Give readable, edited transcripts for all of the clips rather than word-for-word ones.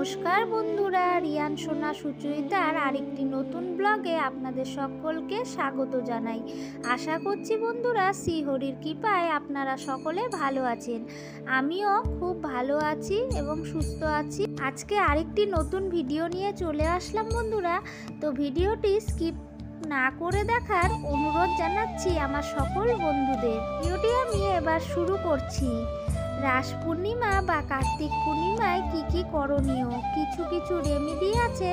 নমস্কার বন্ধুরা, রিয়ান সোনা সুচরিতার আরেকটি নতুন ব্লগে আপনাদের সকলকে স্বাগত জানাই। আশা করছি বন্ধুরা শ্রীহরির কৃপায় আপনারা সকলে ভালো আছেন। আমিও খুব ভালো আছি এবং সুস্থ আছি। আজকে আরেকটি নতুন ভিডিও নিয়ে চলে আসলাম বন্ধুরা। তো ভিডিওটি স্কিপ না করে দেখার অনুরোধ জানাচ্ছি আমার সকল বন্ধুদের। ভিডিওটি আমি এবার শুরু করছি। রাস পূর্ণিমা বা কার্তিক পূর্ণিমায় কি করণীয়, কিছু রেমেডি আছে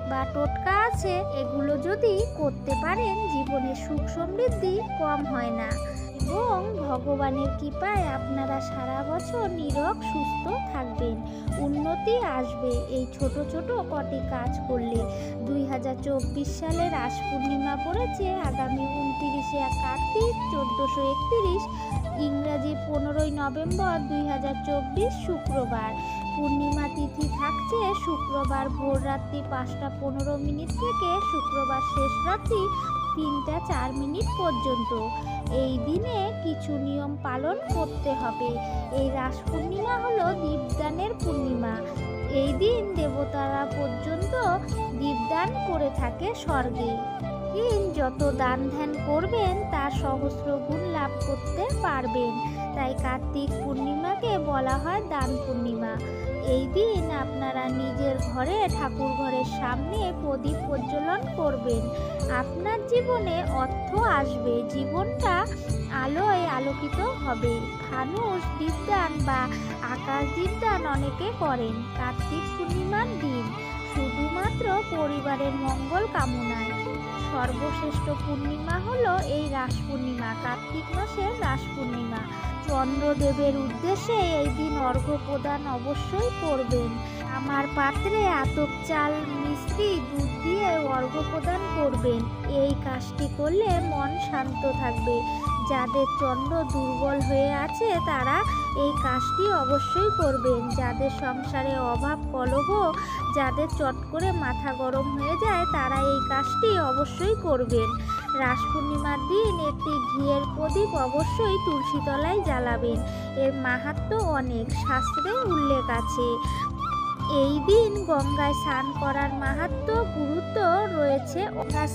বা টোটকা আছে, এগুলো যদি করতে পারেন জীবনে সুখ সমৃদ্ধি কম হয় না এবং ভগবানের কৃপায় আপনারা সারা বছর নিরোগ সুস্থ থাকবেন, উন্নতি আসবে এই ছোট ছোট কটি কাজ করলে। 2024 সালে রাস পূর্ণিমা পড়েছে আগামী 29শে কার্তিক 1431, ইংরাজি 15ই নভেম্বর 2024 শুক্রবার। পূর্ণিমা তিথি থাকছে শুক্রবার ভোর রাত্রি 5টা 15 থেকে শুক্রবার শেষ রাত্রি 3টা 4 মিনিট পর্যন্ত। এই দিনে কিছু নিয়ম পালন করতে হবে। এই রাস পূর্ণিমা হলো দীপদানের পূর্ণিমা। এই দিন দেবতারা পর্যন্ত দীপদান করে থাকে স্বর্গে। দিন যত দান ধ্যান করবেন তার সহস্র গুণ লাভ করতে পারবেন। তাই কার্তিক পূর্ণিমাকে বলা হয় দান পূর্ণিমা। এই দিন আপনারা নিজের ঘরে ঠাকুর ঘরের সামনে প্রদীপ প্রজ্বলন করবেন। আপনার জীবনে অর্থ আসবে, জীবনটা আলোয় আলোকিত হবে। ফানুস দীপদান বা আকাশ দীপদান অনেকে করেন কার্তিক পূর্ণিমার দিন, শুধুমাত্র পরিবারের মঙ্গল কামনায়। সর্বশ্রেষ্ঠ পূর্ণিমা হলো এই রাস পূর্ণিমা, কার্তিক মাসের রাস পূর্ণিমা। চন্দ্রদেবের উদ্দেশ্যে এই দিন অর্ঘ্য প্রদান অবশ্যই করবেন। আমার পাত্রে আতপ চাল মিশ্রি দুধ দিয়ে অর্ঘ্য প্রদান করবেন। এই কাজটি করলে মন শান্ত থাকবে। যাদের চন্দ্র দুর্বল হয়ে আছে তারা এই কাজটি অবশ্যই করবেন। যাদের সংসারে অভাব কলহ, যাদের চট করে মাথা গরম হয়ে যায়, তারা এই কাজটি অবশ্যই করবেন। রাস পূর্ণিমার দিন একটি ঘিয়ের প্রদীপ অবশ্যই তুলসী তলায় জ্বালাবেন। এর মাহাত্ম্য অনেক, শাস্ত্রে উল্লেখ আছে। এই দিন গঙ্গায় স্নান করার মাহাত্ম্য গুরুত্ব রয়েছে।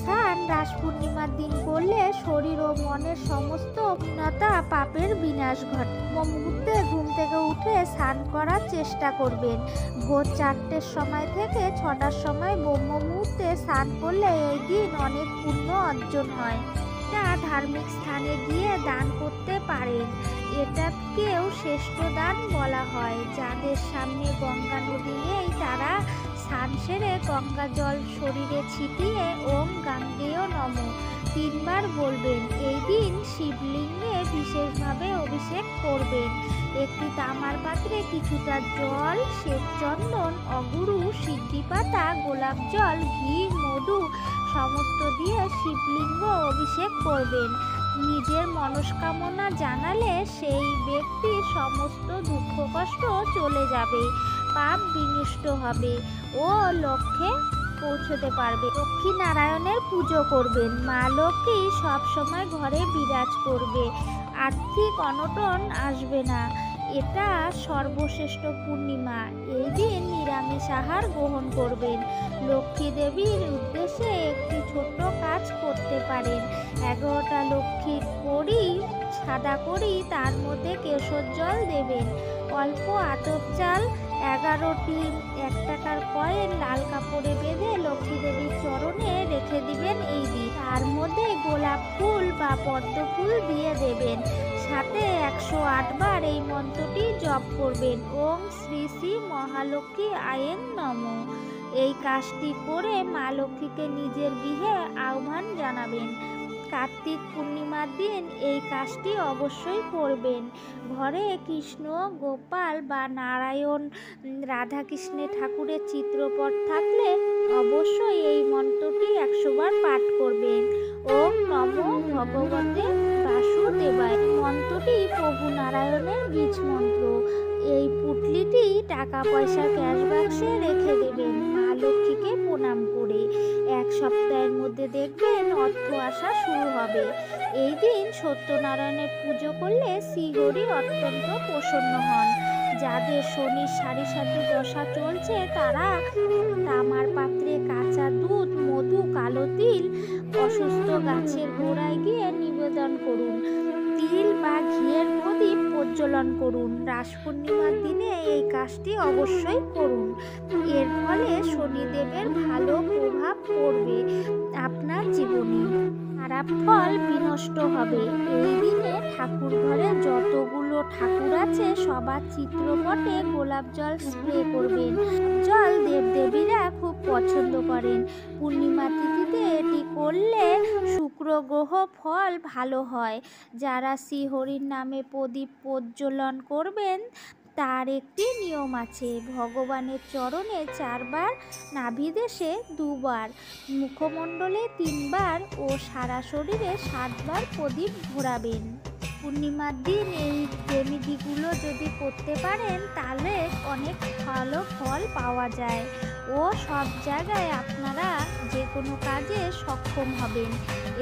স্নান রাস পূর্ণিমার দিন করলে শরীর ও মনের সমস্ত অভিনতা পাপের বিনাশ ঘটে। মুহূর্তে ঘুম থেকে উঠে স্নান করার চেষ্টা করবেন। ভোর 4টের সময় থেকে 6টার সময় ব্রহ্ম মুহূর্তে স্নান করলে এই দিন অনেক পুণ্য অর্জন হয়। ধার্মিক স্থানে গিয়ে দান করতে পারেন। এটাকেও শ্রেষ্ঠ দান বলা হয়। যাদের সামনে গঙ্গা নদী নেই তারা স্নান সেরে গঙ্গা জল শরীরে ছিটিয়ে ওম গাঙ্গেয় নমঃ 3 বার বলবেন। এই দিন শিবলিঙ্গে বিশেষভাবে অভিষেক করবেন। একটি তামার পাত্রে কিছুটা জল, শ্বেত চন্দন, অগুরু, সিদ্ধি পাতা, গোলাপ জল, ঘি, মধু সমস্ত দিয়ে শিবলিঙ্গ অভিষেক করবেন। নিজের মনস্কামনা জানালে সেই ব্যক্তির সমস্ত দুঃখ কষ্ট চলে যাবে, পাপ বিনষ্ট হবে ও লক্ষ্যে পৌঁছতে পারবে। লক্ষ্মী নারায়ণের পুজো করবেন। মা লক্ষ্মী সবসময় ঘরে বিরাজ করবে, আর্থিক অনটন আসবে না। এটা সর্বশ্রেষ্ঠ পূর্ণিমা। এই দিন নিরামিষ আহার গ্রহণ করবেন। লক্ষ্মী দেবীর উদ্দেশ্যে একটি ছোট্ট কাজ করতে পারেন। 11টা লক্ষ্মীর কড়ি সাদা করি, তার মধ্যে কেশর জল দেবেন। অল্প আতপ চাল, 11টি 1 টাকার কয়েন লাল কাপড়ে বেঁধে লক্ষ্মী দেবীর চরণে রেখে দিবেন। এই দিন তার মধ্যে গোলাপ ফুল বা পদ্ম ফুল দিয়ে দেবেন। সাথে 108 বার এই মন্ত্রটি জপ করবেন, ওম শ্রী শ্রী মহালক্ষ্মী আয়েন নমঃ। এই কাজটি করে মা লক্ষ্মীকে নিজের গৃহে আহ্বান জানাবেন। কার্তিক পূর্ণিমার দিন এই কাজটি অবশ্যই করবেন। ঘরে কৃষ্ণ, গোপাল বা নারায়ণ, রাধাকৃষ্ণের ঠাকুরের চিত্রপট থাকলে অবশ্যই এই মন্ত্রটি 100 বার পাঠ করবেন। ওম নমো ভগবতে বাসুদেবায়। মন্ত্রটি প্রভু নারায়ণের বীজ মন্ত্র। এই পুটলিটি টাকা পয়সা ক্যাশ বাক্সে রেখে দেবেন মা লক্ষ্মীকে প্রণাম করে। 1 সপ্তাহের মধ্যে দেখবেন অর্থ আসা শুরু হবে। এই দিন সত্যনারায়ণের পুজো করলে শ্রীহরি অত্যন্ত প্রসন্ন হন। যাদের শনির সাড়ে সাথে দশা চলছে তারা তামার পাত্রে কাঁচা দুধ, মধু, কালো তিল অসুস্থ গাছের গোড়ায় গিয়ে নিবেদন করুন। তিল বা ঘিয়ের প্রদীপ প্রজ্বলন করুন। রাস পূর্ণিমার দিনে এই কাজটি অবশ্যই করুন। এর ফলে শনিদেবের ভালো প্রভাব পড়বে আপনার জীবনে। খারাপ ফল বিনষ্ট হবে। এই দিনে ঠাকুর ঘরে যতগুলো ঠাকুর আছে সবার চিত্রপটে গোলাপ জল স্প্রে করবেন। জল দেবদেবীরা খুব পছন্দ করেন। পূর্ণিমা তিথিতে এটি করলে শুক্র গ্রহ ফল ভালো হয়। যারা শ্রীহরির নামে প্রদীপ প্রজ্বলন করবেন তার একটি নিয়ম আছে। ভগবানের চরণে 4 বার, নাভিদেশে 2 বার, মুখমণ্ডলে 3 বার ও সারা শরীরে 7 বার প্রদীপ ঘোরাবেন। পূর্ণিমার দিন এই রেমেডিগুলো যদি করতে পারেন তাহলে অনেক ভালো ফল পাওয়া যায় ও সব জায়গায় আপনারা যে কোনো কাজে সক্ষম হবেন।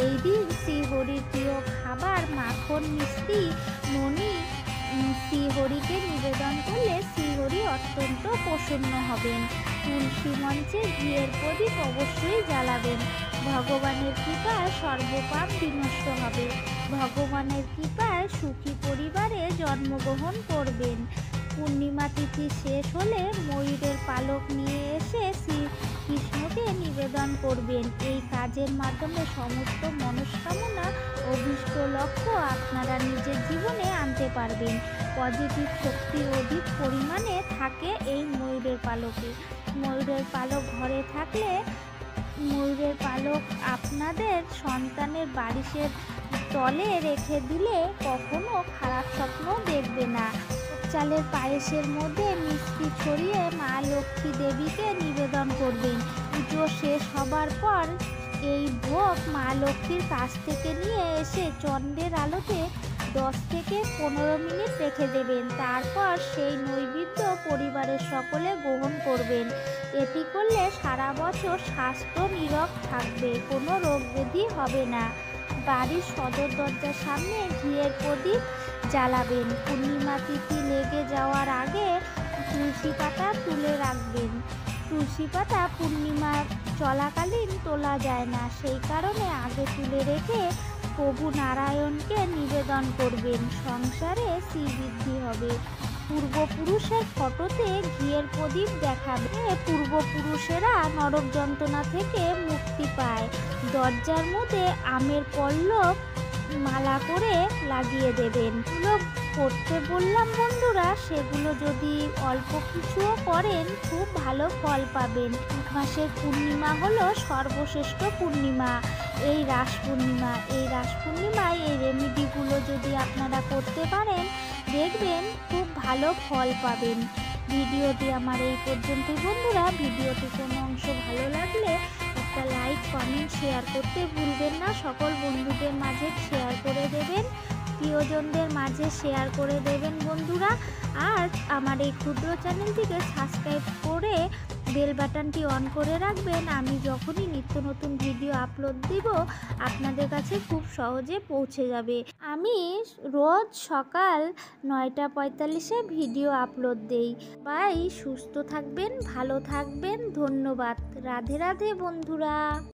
এই দিন শ্রীহরির প্রিয় খাবার মাখন, মিষ্টি, ননি শ্রীহরিকে নিবেদন করলে শ্রীহরি অত্যন্ত প্রসন্ন হবেন। তুলসী মঞ্চে ঘিয়ের প্রদীপ অবশ্যই জ্বালাবেন। ভগবানের কৃপায় সর্বপাপ বিনষ্ট হবে। ভগবানের কৃপায় সুখী পরিবারে জন্মগ্রহণ করবেন। পূর্ণিমা তিথি শেষ হলে ময়ূরের পালক নিয়ে এসে শ্রীকৃষ্ণকে নিবেদন করবেন। এই কাজের মাধ্যমে সমস্ত মনস্কামনা, অভীষ্ট লক্ষ্য আপনারা নিজের জীবনে আনতে পারবেন। পজিটিভ শক্তি অধিক পরিমাণে থাকে এই ময়ূরের পালকে। ময়ূরের পালক ঘরে থাকলে ময়ূরের পালক আপনাদের সন্তানের বালিশের তলে রেখে দিলে কখনো খারাপ স্বপ্ন দেখবে না। চালের পায়েসের মধ্যে মিষ্টি ছড়িয়ে মা লক্ষ্মী দেবীকে নিবেদন করবেন। পুজো শেষ হবার পর এই ভোগ মা লক্ষ্মীর কাছ থেকে নিয়ে এসে চন্দ্রের আলোতে 10 থেকে 15 মিনিট রেখে দেবেন। তারপর সেই নৈবেদ্য পরিবারের সকলে গ্রহণ করবেন। এটি করলে সারা বছর স্বাস্থ্য নীরোগ থাকবে, কোনো রোগ ব্যাধি হবে না। বাড়ির সদর দরজার সামনে ঘিয়ের প্রদীপ জ্বালাবেন। পূর্ণিমা তিথি লেগে যাওয়ার আগে তুলসী পাতা তুলে রাখবেন। তুলসী পাতা পূর্ণিমা চলাকালীন তোলা যায় না, সেই কারণে আগে তুলে রেখে প্রভু নারায়ণকে নিবেদন করবেন। সংসারে শ্রীবৃদ্ধি হবে। পূর্বপুরুষের ফটোতে ঘিয়ের প্রদীপ দেখাবে। পূর্বপুরুষেরা নরক যন্ত্রণা থেকে মুক্তি পায়। দরজার মধ্যে আমের পল্লব মালা করে লাগিয়ে দেবেন। এগুলো করতে বললাম বন্ধুরা, সেগুলো যদি অল্প কিছুও করেন খুব ভালো ফল পাবেন। মাসের পূর্ণিমা হলো সর্বশ্রেষ্ঠ পূর্ণিমা, এই রাস পূর্ণিমা। এই রাস পূর্ণিমায় এই রেমেডিগুলো যদি আপনারা করতে পারেন দেখবেন খুব ভালো ফল পাবেন। ভিডিওটি আমার এই পর্যন্তই বন্ধুরা। ভিডিওটি কোনো অংশ ভালো লাগলে একটা লাইক, কমেন্ট, শেয়ার করতে ভুলবেন না। সকল বন্ধুদের মাঝে শেয়ার করে দেবেন, প্রিয়জনদের মাঝে শেয়ার করে দেবেন বন্ধুরা। আর আমার এই ক্ষুদ্র চ্যানেলটিকে সাবস্ক্রাইব করে বেল বাটনটি অন করে রাখবেন। আমি যখনই নিত্য নতুন ভিডিও আপলোড দিব আপনাদের কাছে খুব সহজে পৌঁছে যাবে। আমি রোজ সকাল 9:45-এ ভিডিও আপলোড দেই। বাই, সুস্থ থাকবেন, ভালো থাকবেন, ধন্যবাদ। রাধে রাধে বন্ধুরা।